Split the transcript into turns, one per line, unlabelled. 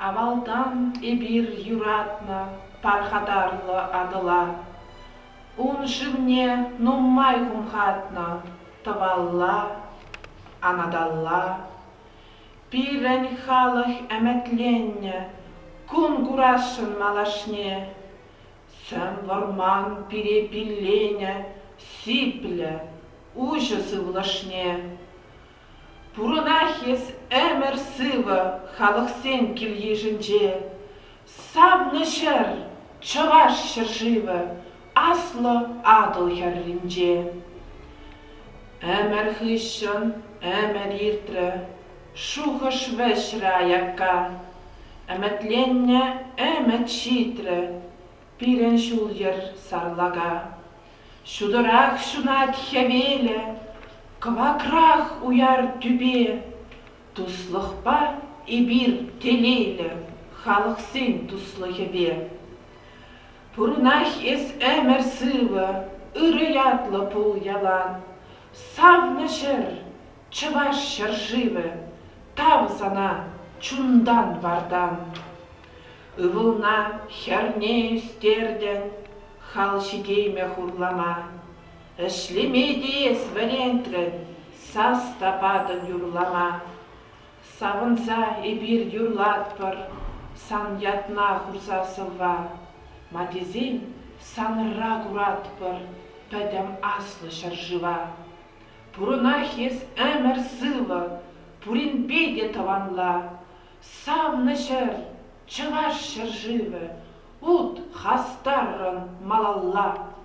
Авалдан эбир юратна пархатарлы адыла. Ун живне нуммай хумхатна тавалла, анадалла. Пирен халах әмәтленне, кун гурашын малашне. Сэм варман перепиллене, сипле, ужасы влашне. Пурынахес әмір сывы халықсен кележінже. Савнышыр, чываш шыржывы, аслы адыл хәрринже. Әмір хышын, әмір иртрі, шухыш вәшра якка. Әмәтленне әмәт шитрі, пирен шул ер сарлага. Шудырак шунат хевеле, квакрах уяр түбе. Туслықпа ибир телейлі, халық сен туслы хебе. Пурнах ес әмір сывы, ыры ятлы пул ялан. Савнышыр, чываш шыржывы, тав сана чундан вардан. Ывылна херне үстерден, хал шидейме хурлама. Эшлемедес варентрен, сас тападын юрлама. Савынса эбир юрлатпыр, сан ятна хурсасыва. Мадезен саныра куратпыр, пәдем аслы шаржыва. Пурынах ес әмір сывы, пурин беде таванла. Савнышыр, чываш шаржывы, ут хастаррын малалла.